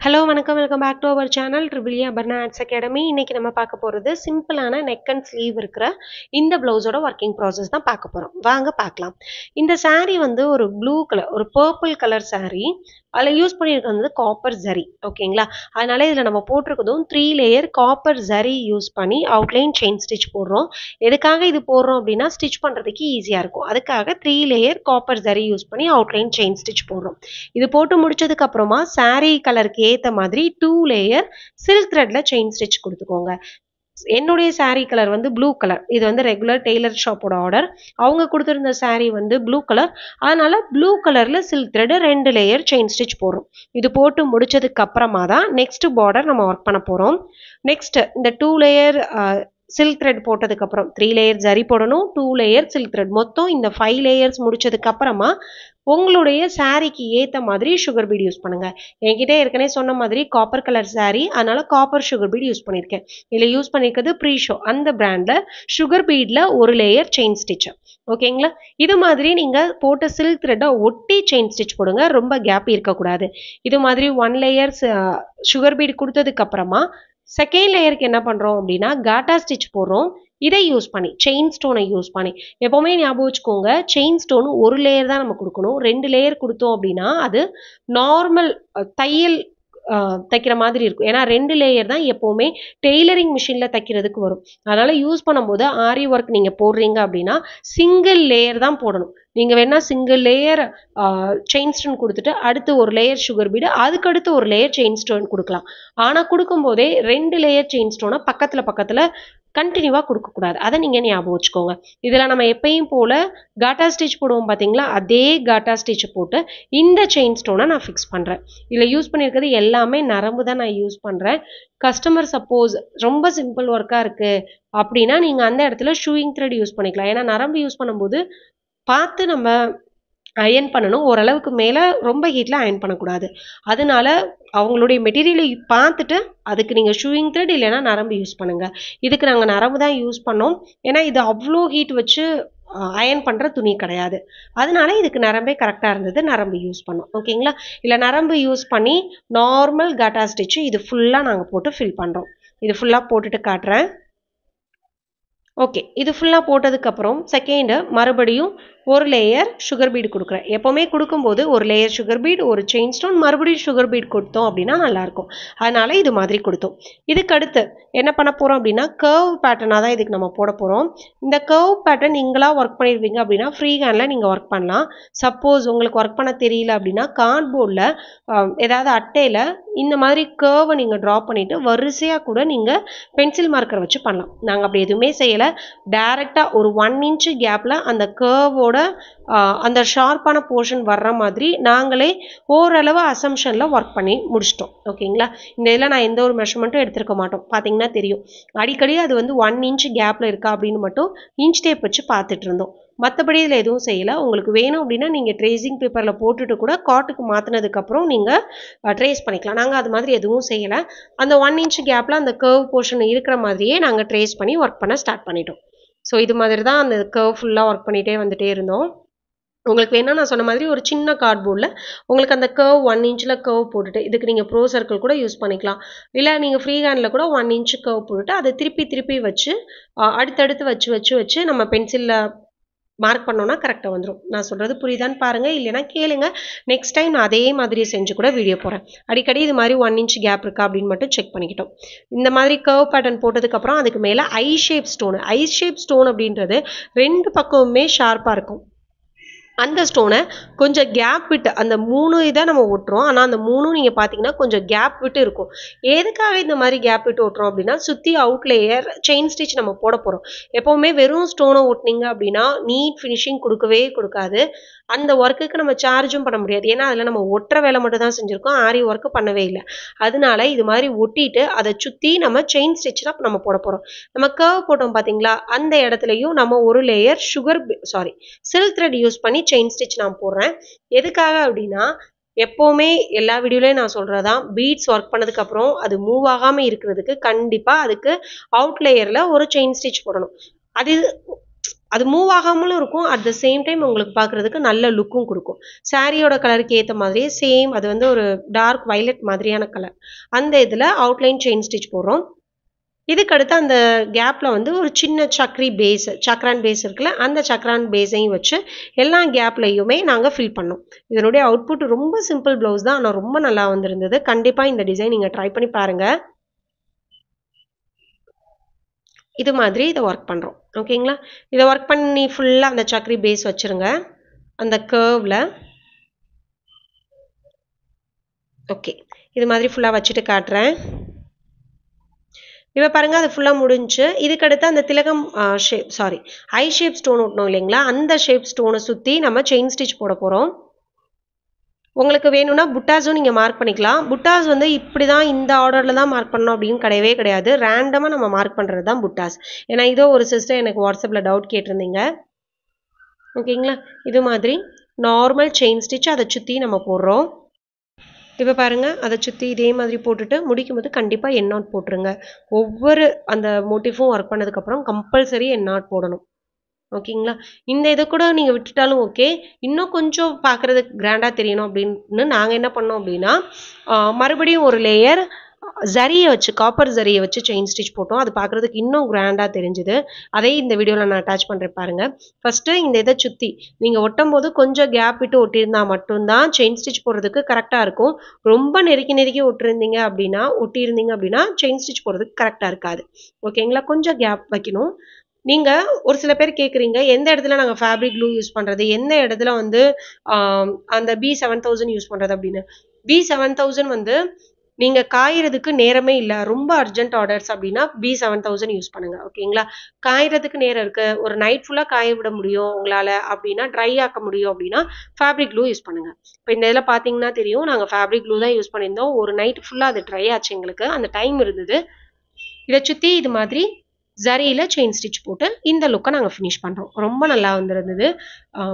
Hello வணக்கம் welcome back to our channel triple Aparna arts academy. இன்னைக்கு நம்ம பார்க்க போகிறது சிம்பிளான நெக் அண்ட் ஸ்லீவ் இருக்கிற இந்த ப்ளவுஸோட ஒர்க்கிங் ப்ராசஸ் தான் பார்க்க போகிறோம். வாங்க பார்க்கலாம். இந்த saree வந்து ஒரு ப்ளூ கலர் ஒரு பர்பிள் கலர் saree. அதில் யூஸ் பண்ணியிருக்கிறது வந்து காப்பர் ஜரி. ஓகேங்களா? அதனால இதில் நம்ம போட்டிருக்கிறதும் 3 லேயர் காப்பர் ஜரி யூஸ் பண்ணி அவுட்லைன் செயின் ஸ்டிச் போடுறோம். எதுக்காக இது போடுறோம் அப்படின்னா ஸ்டிச் பண்ணுறதுக்கு ஈஸியாக இருக்கும். அதுக்காக 3 லேயர் காப்பர் ஜரி யூஸ் பண்ணி அவுட்லைன் செயின் ஸ்டிச் போடுறோம். இது போட்டு முடிச்சதுக்கு அப்புறமா saree கலருக்கு ஏற்ற மாதிரி 2 லேயர் சில்க் த்ரெட்ல செயின் ஸ்டிச் கொடுத்துக்கோங்க. என்னுடைய saree கலர் வந்து ப்ளூ கலர். இது வந்து ரெகுலர் டெய்லர் ஷாப்போட ஆர்டர். அவங்க கொடுத்துருந்த saree வந்து ப்ளூ கலர். அதனால ப்ளூ கலர்ல silk thread 2 layer chain stitch போடுறோம். இது போட்டு முடிச்சதுக்கு அப்புறமா தான் நெக்ஸ்ட் பார்டர் நம்ம ஒர்க் பண்ண போறோம். நெக்ஸ்ட் இந்த 2 லேயர் சில்க் த்ரெட் போட்டதுக்கு அப்புறம் 3 லேயர் ஜரி போடணும், 2 லேயர் சில்க் த்ரெட், மொத்தம் இந்த 5 லேயர்ஸ் முடிச்சதுக்கு அப்புறமா உங்களுடைய சாரிக்கு ஏற்ற மாதிரி சுகர் பீட் யூஸ் பண்ணுங்க. என்கிட்ட ஏற்கனவே சொன்ன மாதிரி காப்பர் கலர் saree, அதனால காப்பர் சுகர் பீட் யூஸ் பண்ணியிருக்கேன். இதில் யூஸ் பண்ணியிருக்கிறது ப்ரீஷோ அந்த பிராண்ட்ல சுகர் பீட்ல 1 லேயர் செயின் ஸ்டிச். ஓகேங்களா? இது மாதிரி நீங்க போட்ட சில்க் த்ரெட்டை ஒட்டி செயின் ஸ்டிச் போடுங்க, ரொம்ப கேப் இருக்கக்கூடாது. இது மாதிரி 1 லேயர் சுகர் பீட் கொடுத்ததுக்கு அப்புறமா செகண்ட் லேயருக்கு என்ன பண்றோம் அப்படின்னா காட்டா ஸ்டிச் போடுறோம். இதை யூஸ் பண்ணி செயின் ஸ்டோனை யூஸ் பண்ணி எப்பவுமே ஞாபகம் வச்சுக்கோங்க, செயின் ஸ்டோன் 1 லேயர் தான் நம்ம கொடுக்கணும். 2 லேயர் கொடுத்தோம் அப்படின்னா அது நார்மல் தையல் தைக்கிற மாதிரி இருக்கும். ஏன்னா 2 லேயர் தான் எப்பவுமே டெய்லரிங் மிஷின்ல தைக்கிறதுக்கு வரும். அதனால யூஸ் பண்ணும்போது ஆரி ஒர்க் நீங்க போடுறீங்க அப்படின்னா சிங்கிள் லேயர் தான் போடணும். நீங்க வேணா சிங்கிள் லேயர் செயின் ஸ்டோன் கொடுத்துட்டு அடுத்து ஒரு லேயர் சுகர் பீடு, அதுக்கு அடுத்து ஒரு லேயர் செயின் ஸ்டோன் கொடுக்கலாம். ஆனா கொடுக்கும் போதே 2 லேயர் செயின் ஸ்டோனை பக்கத்துல கண்டினியூவா கொடுக்கக்கூடாது. அதை நீங்க ஞாபகம் வச்சுக்கோங்க. இதுல நம்ம எப்பயும் போல காட்டா ஸ்டிச் போடுவோம் பாத்தீங்களா, அதே காட்டா ஸ்டிச் போட்டு இந்த செயின் ஸ்டோனை நான் ஃபிக்ஸ் பண்றேன். இதுல யூஸ் பண்ணியிருக்கிறது எல்லாமே நரம்பு தான் நான் யூஸ் பண்றேன். கஸ்டமர் சப்போஸ் ரொம்ப சிம்பிள் ஒர்க்கா இருக்கு அப்படின்னா நீங்க அந்த இடத்துல ஷூயிங் த்ரெட் யூஸ் பண்ணிக்கலாம். ஏன்னா நரம்பு யூஸ் பண்ணும்போது பார்த்து நம்ம அயன் பண்ணணும். ஓரளவுக்கு மேல ரொம்ப ஹீட்ல அயன் பண்ணக்கூடாது. அதனால அவங்களுடைய மெட்டீரியலை பார்த்துட்டு அதுக்கு நீங்க ஷூயிங் த்ரெட் இல்லைன்னா நரம்பு யூஸ் பண்ணுங்க. இதுக்கு நாங்க நரம்பு தான் யூஸ் பண்ணோம். ஏன்னா இது அவ்வளோ ஹீட் வச்சு அயன் பண்ற துணி கிடையாது. அதனால இதுக்கு நரம்பே கரெக்டா இருந்தது, நரம்பு யூஸ் பண்ணோம். ஓகேங்களா? இல்ல நரம்பு யூஸ் பண்ணி நார்மல் காட்டா ஸ்டிச் இது ஃபுல்லா நாங்க போட்டு ஃபில் பண்றோம். இது ஃபுல்லா போட்டுட்டு காட்டுறேன். ஓகே, இது ஃபுல்லாக போட்டதுக்கப்புறம் செகண்டு மறுபடியும் 1 லேயர் சுகர் பீட் கொடுக்குறேன். எப்போவுமே கொடுக்கும்போது 1 லேயர் சுகர் பீட், ஒரு செயின் ஸ்டோன், மறுபடியும் சுகர் பீட் கொடுத்தோம் அப்படின்னா நல்லாயிருக்கும். அதனால இது மாதிரி கொடுத்தோம். இதுக்கு அடுத்து என்ன பண்ண போகிறோம் அப்படின்னா கர்வ் பேட்டர்னாக தான் இதுக்கு நம்ம போட போகிறோம். இந்த கர்வ் பேட்டர்ன் நீங்களாக ஒர்க் பண்ணிடுவீங்க அப்படின்னா ஃப்ரீ ஹேண்டில் நீங்கள் ஒர்க் பண்ணலாம். சப்போஸ் உங்களுக்கு ஒர்க் பண்ண தெரியல அப்படின்னா கார்ட்போர்டில் ஏதாவது அட்டையில் இந்த மாதிரி கர்வை நீங்கள் ட்ரா பண்ணிவிட்டு வரிசையாக கூட நீங்கள் பென்சில் மார்க்கர் வச்சு பண்ணலாம். நாங்கள் அப்படி எதுவுமே செய்யலை. டைரெக்டாக ஒரு 1 இன்ச்சு கேப்பில் அந்த கர்வோட அந்த ஷார்ப்பான போர்ஷன் வர்ற மாதிரி நாங்களே ஓரளவு அசம்ஷனில் ஒர்க் பண்ணி முடிச்சிட்டோம். ஓகேங்களா? இந்த இதில் நான் எந்த ஒரு மெஷர்மெண்ட்டும் எடுத்துருக்க மாட்டோம். பார்த்தீங்கன்னா தெரியும், அடிக்கடி அது வந்து 1 இன்ச்சு கேப்பில் இருக்கா அப்படின்னு மட்டும் இன்ச் டேப் வச்சு பார்த்துட்டு இருந்தோம். மற்றபடி இதில் எதுவும் செய்யலை. உங்களுக்கு வேணும் அப்படின்னா நீங்கள் ட்ரேசிங் பேப்பரில் போட்டுட்டு கூட காட்டுக்கு மாற்றினதுக்கப்புறம் நீங்கள் ட்ரேஸ் பண்ணிக்கலாம். நாங்கள் அது மாதிரி எதுவும் செய்யலை. அந்த 1 இன்ச் கேப்பில் அந்த கர்வ் போர்ஷன் இருக்கிற மாதிரியே நாங்கள் ட்ரேஸ் பண்ணி ஒர்க் பண்ண ஸ்டார்ட் பண்ணிட்டோம். ஸோ இது மாதிரி தான் அந்த கர்வ் ஃபுல்லாக ஒர்க் பண்ணிகிட்டே வந்துட்டே இருந்தோம். உங்களுக்கு வேணா நான் சொன்ன மாதிரி ஒரு சின்ன கார்ட்போர்டில் உங்களுக்கு அந்த கர்வ் 1 இன்ச்சில் கர்வ் போட்டுட்டு இதுக்கு நீங்கள் ப்ரோ சர்க்கிள் கூட யூஸ் பண்ணிக்கலாம். இல்லை நீங்கள் ஃப்ரீ ஹேண்டில் கூட 1 இன்ச்சு கர்வ் போட்டுட்டு அதை திருப்பி வச்சு அடுத்தடுத்து வச்சு நம்ம பென்சிலில் மார்க் பண்ணோன்னா கரெக்டாக வந்துடும். நான் சொல்கிறது புரியுதான்னு பாருங்கள், இல்லைன்னா கேளுங்க. நெக்ஸ்ட் டைம் நான் அதே மாதிரி செஞ்சு கூட வீடியோ போகிறேன். அடிக்கடி இது மாதிரி 1 இன்ச் கேப் இருக்கா அப்படின்னு மட்டும் செக் பண்ணிக்கிட்டோம். இந்த மாதிரி கர்வ் பேட்டர்ன் போட்டதுக்கப்புறம் அதுக்கு மேலே ஐ ஷேப் ஸ்டோன் அப்படின்றது 2 பக்கமுமே ஷார்ப்பாக இருக்கும். அந்த ஸ்டோனை கொஞ்சம் கேப் விட்டு அந்த 3 இதை நம்ம ஒட்டுறோம். ஆனால் அந்த 3 நீங்கள் பார்த்தீங்கன்னா கொஞ்சம் கேப் விட்டு இருக்கும். எதுக்காக இந்த மாதிரி கேப் விட்டு ஒட்டுறோம் அப்படின்னா சுற்றி அவுட் லேயர் செயின் ஸ்டிச் நம்ம போட போகிறோம். எப்போவுமே வெறும் ஸ்டோனை ஒட்டினீங்க அப்படின்னா நீட் ஃபினிஷிங் கொடுக்கவே கொடுக்காது. அந்த ஒர்க்குக்கு நம்ம சார்ஜும் பண்ண முடியாது. ஏன்னா அதில் நம்ம ஒட்டுற வேலை மட்டும் தான் செஞ்சுருக்கோம், ஆரி ஒர்க்கு பண்ணவே இல்லை. அதனால இது மாதிரி ஒட்டிட்டு அதை சுற்றி நம்ம செயின் ஸ்டிச் தான் நம்ம போட போகிறோம். நம்ம கர்வ் போட்டோம் பார்த்தீங்களா, அந்த இடத்துலையும் நம்ம 1 லேயர் சில்க் த்ரெட் யூஸ் பண்ணி செயின் ஸ்டிச் நான் போடுறேன். எதுக்காக அப்படின்னா எப்போவுமே எல்லா வீடியோலையும் நான் சொல்கிறதான், பீட்ஸ் ஒர்க் பண்ணதுக்கப்புறம் அது மூவ் ஆகாமல் இருக்கிறதுக்கு கண்டிப்பாக அதுக்கு அவுட் லேயரில் ஒரு செயின் ஸ்டிச் போடணும். அது அது மூவ் ஆகாமலும் இருக்கும். அட் த சேம் டைம் உங்களுக்கு பார்க்குறதுக்கு நல்ல லுக்கும் கொடுக்கும். சாரியோட கலருக்கு ஏற்ற மாதிரியே சேம் அது வந்து ஒரு டார்க் வயலட் மாதிரியான கலர். அந்த இதில் அவுட்லைன் செயின் ஸ்டிச் போடுறோம். இதுக்கு அடுத்து அந்த கேப்பில் வந்து ஒரு சின்ன சக்ரான் பேஸ் இருக்குல்ல, அந்த சக்ரான் பேஸையும் வச்சு எல்லா கேப்லையுமே நாங்கள் ஃபில் பண்ணோம். இதனுடைய அவுட்புட் ரொம்ப சிம்பிள் ப்ளவுஸ் தான், ஆனால் ரொம்ப நல்லா வந்திருந்தது. கண்டிப்பாக இந்த டிசைன் நீங்கள் ட்ரை பண்ணி பாருங்கள். இது மாதிரி இதை ஒர்க் பண்ணுறோம். ஓகேங்களா? இதை ஒர்க் பண்ணி ஃபுல்லாக அந்த சக்கரி பேஸ் வச்சுருங்க அந்த கர்வில். ஓகே, இது மாதிரி ஃபுல்லாக வச்சுட்டு காட்டுறேன். இப்போ பாருங்கள், அது ஃபுல்லாக முடிஞ்சு. இதுக்கடுத்து அந்த திலகம் ஐ ஷேப் ஸ்டோன் ஒட்டணும் இல்லைங்களா, அந்த ஷேப் ஸ்டோனை சுற்றி நம்ம செயின் ஸ்டிச் போட போகிறோம். உங்களுக்கு வேணும்னா புட்டாஸும் நீங்கள் மார்க் பண்ணிக்கலாம். புட்டாஸ் வந்து இப்படி தான் இந்த ஆர்டரில் தான் மார்க் பண்ணணும் அப்படின்னு கிடையவே கிடையாது. ரேண்டமாக நம்ம மார்க் பண்ணுறது தான் புட்டாஸ். ஏன்னா இதோ ஒரு சிஸ்டர் எனக்கு வாட்ஸ்அப்பில் டவுட் கேட்டிருந்தீங்க. ஓகேங்களா? இது மாதிரி நார்மல் செயின் ஸ்டிச் அதை சுற்றி நம்ம போடுறோம். இப்போ பாருங்கள், அதை சுற்றி இதே மாதிரி போட்டுட்டு முடிக்கும் போது கண்டிப்பாக என் நாட் போட்டுருங்க. ஒவ்வொரு அந்த மோட்டிஃபும் ஒர்க் பண்ணதுக்கப்புறம் கம்பல்சரி என் நாட் போடணும். ஓகேங்களா? இந்த இதை கூட நீங்கள் விட்டுட்டாலும் ஓகே. இன்னும் கொஞ்சம் பார்க்குறதுக்கு கிராண்டாக தெரியணும் அப்படின்னு நாங்கள் என்ன பண்ணோம் அப்படின்னா, மறுபடியும் ஒரு லேயர் காப்பர் ஜரியை வச்சு செயின் ஸ்டிச் போட்டோம். அது பார்க்குறதுக்கு இன்னும் கிராண்டாக தெரிஞ்சுது. அதே இந்த வீடியோவில் நான் அட்டாச் பண்ணுறேன் பாருங்கள். ஃபஸ்ட்டு இந்த இதை சுற்றி நீங்கள் ஒட்டும் போது கொஞ்சம் கேப் விட்டு ஒட்டியிருந்தா மட்டும்தான் செயின் ஸ்டிச் போடுறதுக்கு கரெக்டாக இருக்கும். ரொம்ப நெருக்கி ஒட்டியிருந்தீங்க அப்படின்னா செயின் ஸ்டிச் போடுறதுக்கு கரெக்டாக இருக்காது. ஓகேங்களா? கொஞ்சம் கேப் வைக்கணும். நீங்கள் ஒரு சில பேர் கேட்குறீங்க, எந்த இடத்துல நாங்கள் ஃபேப்ரிக் க்ளூ யூஸ் பண்ணுறது, எந்த இடத்துல வந்து அந்த B7000 யூஸ் பண்ணுறது அப்படின்னு. B7000 வந்து நீங்கள் காயறதுக்கு நேரமே இல்லை, ரொம்ப அர்ஜென்ட் ஆர்டர்ஸ் அப்படின்னா B7000 யூஸ் பண்ணுங்கள். ஓகேங்களா? காயறதுக்கு நேரம் இருக்குது, ஒரு நைட் ஃபுல்லாக காய விட முடியும் உங்களால் அப்படின்னா, ட்ரை ஆக்க முடியும் அப்படின்னா ஃபேப்ரிக் க்ளூ யூஸ் பண்ணுங்கள். இப்போ இந்த இதில் பார்த்தீங்கன்னா தெரியும், நாங்கள் ஃபேப்ரிக் க்ளூ தான் யூஸ் பண்ணியிருந்தோம். ஒரு நைட் ஃபுல்லாக அது ட்ரை ஆச்சு, எங்களுக்கு அந்த டைம் இருந்தது. இதை சுற்றி இது மாதிரி ஜரியில் செயின் ஸ்டிச் போட்டு இந்த லுக்கை நாங்கள் ஃபினிஷ் பண்ணுறோம். ரொம்ப நல்லா வந்துருந்தது.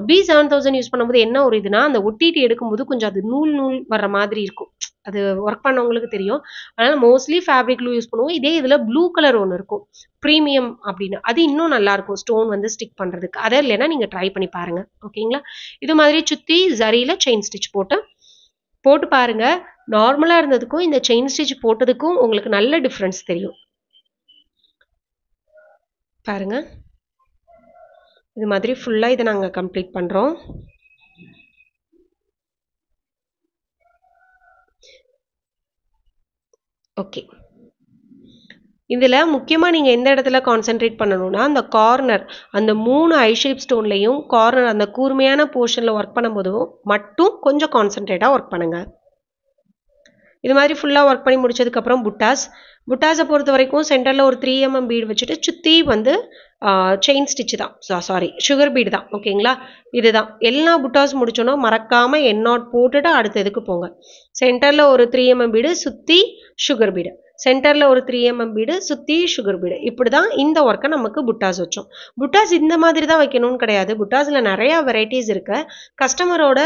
B7000 யூஸ் பண்ணும்போது என்ன ஒரு இதுனா, அந்த ஒட்டிட்டு எடுக்கும்போது கொஞ்சம் அது நூல் வர்ற மாதிரி இருக்கும். அது ஒர்க் பண்ணவங்களுக்கு தெரியும். அதனால் மோஸ்ட்லி ஃபேப்ரிக் க்ளூ யூஸ் பண்ணுவோம். இதே இதில் ப்ளூ கலர் ஒன்று இருக்கும், ப்ரீமியம் அப்படின்னு. அது இன்னும் நல்லாயிருக்கும் ஸ்டோன் வந்து ஸ்டிக் பண்ணுறதுக்கு. அதை இல்லைன்னா நீங்கள் ட்ரை பண்ணி பாருங்கள். ஓகேங்களா? இது மாதிரி சுற்றி ஜரியில் செயின் ஸ்டிச் போட்டு பாருங்கள். நார்மலாக இருந்ததுக்கும் இந்த செயின் ஸ்டிச் போட்டதுக்கும் உங்களுக்கு நல்ல டிஃப்ரென்ஸ் தெரியும். பாருங்க, இது மாதிரி ஃபுல்லாக இதை நாங்கள் கம்ப்ளீட் பண்ணுறோம். ஓகே, இதில் முக்கியமாக நீங்கள் எந்த இடத்துல கான்சென்ட்ரேட் பண்ணணும்னா, அந்த கார்னர், அந்த 3 ஐ ஷேப் ஸ்டோன்லையும் கார்னர் அந்த கூர்மையான போர்ஷனில் ஒர்க் பண்ணும்போதும் மட்டும் கொஞ்சம் கான்சென்ட்ரேட்டாக ஒர்க் பண்ணுங்கள். இது மாதிரி ஃபுல்லாக ஒர்க் பண்ணி முடிச்சதுக்கப்புறம் புட்டாஸை பொறுத்த வரைக்கும் சென்டரில் ஒரு 3 mm பீடு வச்சுட்டு சுற்றி வந்து செயின் ஸ்டிச்சு தான், சுகர் பீடு தான். ஓகேங்களா? இதுதான் எல்லா புட்டாஸ் முடிச்சோன்னா மறக்காமல் என் நாட் போட்டுட்டு அடுத்த இதுக்கு போங்க. சென்டரில் ஒரு 3 mm பீடு சுற்றி சுகர் பீடு, சென்டரில் ஒரு 3 mm பீடு சுற்றி சுகர் பீடு. இப்படி தான் இந்த ஒர்க்கை நமக்கு புட்டாஸ் வச்சோம். புட்டாஸ் இந்த மாதிரி தான் வைக்கணும்னு கிடையாது. புட்டாஸில் நிறையா வெரைட்டிஸ் இருக்கு. கஸ்டமரோட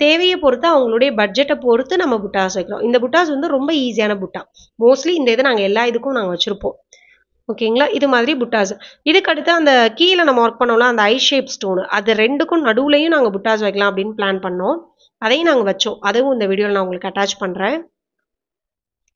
தேவையை பொறுத்து, அவங்களுடைய பட்ஜெட்டை பொறுத்து நம்ம புட்டாஸ் வைக்கிறோம். இந்த புட்டாஸ் வந்து ரொம்ப ஈஸியான புட்டா. மோஸ்ட்லி இந்த இதை நாங்கள் எல்லா இதுக்கும் நாங்கள் வச்சுருப்போம். ஓகேங்களா? இது மாதிரி புட்டாஸ். இதுக்கு அடுத்து அந்த கீழே நம்ம ஒர்க் பண்ணோம்ல அந்த ஐ ஷேப் ஸ்டோனு, அது ரெண்டுக்கும் நடுவுலையும் நாங்கள் புட்டாஸ் வைக்கலாம் அப்படின்னு பிளான் பண்ணோம். அதையும் நாங்கள் வச்சோம். அதுவும் இந்த வீடியோவில் நான் உங்களுக்கு அட்டாச் பண்ணுறேன்.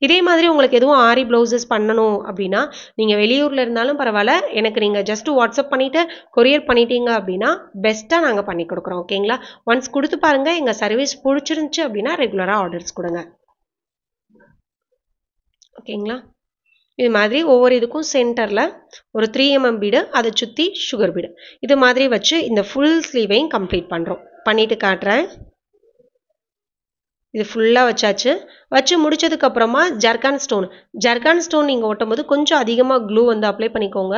இதே மாதிரி உங்களுக்கு எதுவும் ஆரி ப்ளவுசஸ் பண்ணணும் அப்படின்னா, நீங்கள் வெளியூரில் இருந்தாலும் பரவாயில்ல, எனக்கு நீங்கள் ஜஸ்ட் வாட்ஸ்அப் பண்ணிவிட்டு கொரியர் பண்ணிட்டீங்க அப்படின்னா பெஸ்ட்டாக நாங்கள் பண்ணி கொடுக்குறோம். ஓகேங்களா? ஒன்ஸ் கொடுத்து பாருங்கள், எங்கள் சர்வீஸ் பிடிச்சிருந்துச்சி அப்படின்னா ரெகுலராக ஆர்டர்ஸ் கொடுங்க. ஓகேங்களா? இது மாதிரி ஒவ்வொரு இதுக்கும் சென்டரில் ஒரு 3 mm பீடு, அதை சுற்றி சுகர் பீடு, இது மாதிரி வச்சு இந்த ஃபுல் ஸ்லீவையும் கம்ப்ளீட் பண்ணுறோம். பண்ணிவிட்டு காட்டுறேன். இது ஃபுல்லாக வச்சு முடிச்சதுக்கப்புறமா ஜர்கான் ஸ்டோன் நீங்கள் ஒட்டும் போது கொஞ்சம் அதிகமாக க்ளூ வந்து அப்ளை பண்ணிக்கோங்க.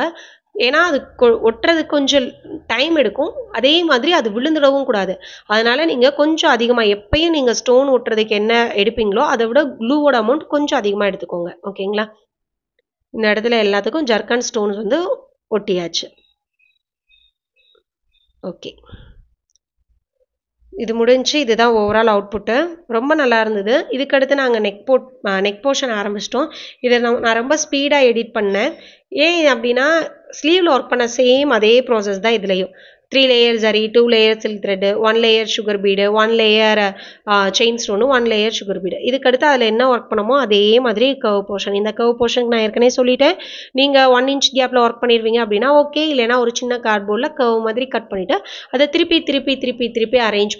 ஏன்னா அது ஒட்டுறதுக்கு கொஞ்சம் டைம் எடுக்கும். அதே மாதிரி அது விழுந்துடவும் கூடாது. அதனால் நீங்கள் கொஞ்சம் அதிகமாக, எப்பயும் நீங்கள் ஸ்டோன் ஒட்டுறதுக்கு என்ன எடுப்பீங்களோ அதை விட க்ளூவோட அமௌண்ட் கொஞ்சம் அதிகமாக எடுத்துக்கோங்க. ஓகேங்களா? இந்த இடத்துல எல்லாத்துக்கும் ஜர்கான் ஸ்டோன்ஸ் வந்து ஒட்டியாச்சு. ஓகே, இது முடிஞ்சு இதுதான் ஓவரால் அவுட்புட்டு. ரொம்ப நல்லா இருந்தது. இதுக்கடுத்து நாங்கள் நெக் போர்ஷன் ஆரம்பிச்சிட்டோம். இதை நான் ரொம்ப ஸ்பீடாக எடிட் பண்ணேன். ஏன் அப்படின்னா ஸ்லீவில் ஒர்க் பண்ண சேம் அதே ப்ராசஸ் தான் இதுலேயும். 3 layer zari, 2 layer silk thread, 1 layer sugar bead, 1 layer chain stone, 1 layer sugar bead. இதுக்கடுத்து அதில் என்ன ஒர்க் பண்ணமோ அதே மாதிரி கர்வ் போர்ஷன். இந்த கர்வ் போர்ஷனுக்கு நான் ஏற்கனவே சொல்லிட்டேன். நீங்கள் 1 இன்ச் கேப்பில் ஒர்க் பண்ணிடுவீங்க அப்படின்னா ஓகே, இல்லைனா ஒரு சின்ன கார்ட்போர்டில் கர்வ் மாதிரி கட் பண்ணிவிட்டு அதை திருப்பி அரேஞ்ச்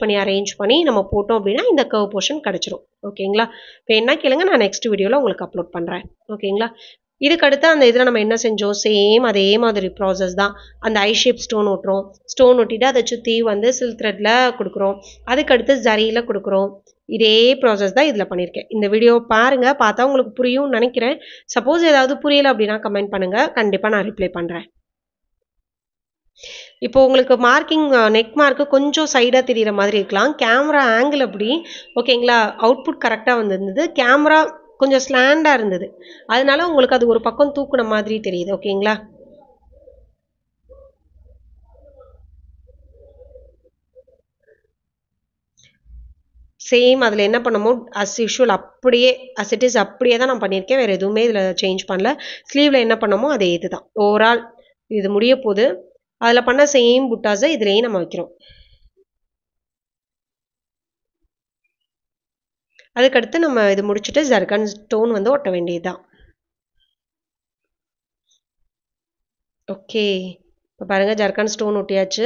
பண்ணி நம்ம போட்டோம் அப்படின்னா இந்த கர்வ் போர்ஷன் கிடச்சிரும். ஓகேங்களா? இப்போ என்ன கேளுங்க, நான் நெக்ஸ்ட் வீடியோவில் உங்களுக்கு அப்லோட் பண்ணுறேன். ஓகேங்களா? இதுக்கடுத்து அந்த இதில் நம்ம என்ன செஞ்சோம், சேம் அதே மாதிரி ப்ராசஸ் தான். அந்த ஐ ஷேப் ஸ்டோன் ஒட்டுறோம். ஸ்டோன் ஒட்டிட்டு அதை சுற்றி வந்து சில்க் த்ரெட்டில் கொடுக்குறோம். அதுக்கடுத்து ஜரியில் கொடுக்குறோம். இதே ப்ராசஸ் தான் இதில் பண்ணியிருக்கேன். இந்த வீடியோ பாருங்கள், பார்த்தா உங்களுக்கு புரியும்னு நினைக்கிறேன். சப்போஸ் ஏதாவது புரியலை அப்படின்னா கமெண்ட் பண்ணுங்கள், கண்டிப்பாக நான் ரிப்ளை பண்ணுறேன். இப்போ உங்களுக்கு மார்க்கிங் நெக் மார்க்கு கொஞ்சம் சைடாக தெரிகிற மாதிரி இருக்கலாம். கேமரா ஆங்கிள் அப்படி. ஓகேங்களா? அவுட்புட் கரெக்டாக வந்திருந்தது. கேமரா கொஞ்சம் ஸ்லாண்டாக இருந்தது. அதனால உங்களுக்கு அது ஒரு பக்கம் தூக்குன மாதிரி தெரியுது. ஓகேங்களா? சேம் அதில் என்ன பண்ணமோ அஸ் யூஷுவல் அப்படியே அஸ் இட் இஸ் அப்படியே தான் நான் பண்ணியிருக்கேன். வேறு எதுவுமே இதில் சேஞ்ச் பண்ணல. ஸ்லீவில் என்ன பண்ணமோ அதே இது தான். ஓவரால் இது முடிய போகுது. அதில் பண்ண சேம் புட்டாஸை இதுலேயும் நம்ம வைக்கிறோம். அதுக்கடுத்து நம்ம இது முடிச்சுட்டு ஜர்கன் ஸ்டோன் வந்து ஒட்ட வேண்டியதுதான். ஓகே, இப்போ பாருங்கள் ஜர்கன் ஸ்டோன் ஒட்டியாச்சு.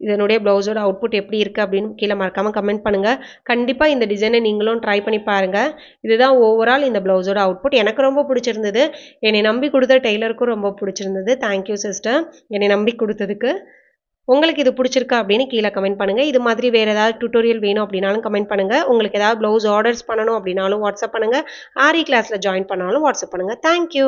இதனுடைய ப்ளவுஸோட அவுட்புட் எப்படி இருக்குது அப்படின்னு கீழே மறக்காமல் கமெண்ட் பண்ணுங்கள். கண்டிப்பாக இந்த டிசைனை நீங்களும் ட்ரை பண்ணி பாருங்கள். இதுதான் ஓவரால் இந்த ப்ளவுஸோட அவுட்புட். எனக்கு ரொம்ப பிடிச்சிருந்தது. என்னை நம்பி கொடுத்த டெய்லருக்கும் ரொம்ப பிடிச்சிருந்தது. தேங்க்யூ சிஸ்டர், என்னை நம்பி கொடுத்ததுக்கு. உங்களுக்கு இது பிடிச்சிருக்கா அப்படின்னு கீழே கமெண்ட் பண்ணுங்கள். இது மாதிரி வேறு ஏதாவது டியூட்டோரியல் வேணும் அப்படின்னாலும் கமெண்ட் பண்ணுங்கள். உங்களுக்கு ஏதாவது ப்ளவுஸ் ஆர்டர்ஸ் பண்ணணும் அப்படின்னாலும் வாட்ஸ்அப் பண்ணுங்கள். ஆரி கிளாஸில் ஜாயின் பண்ணாலும் வாட்ஸ்அப் பண்ணுங்கள். தேங்க்யூ.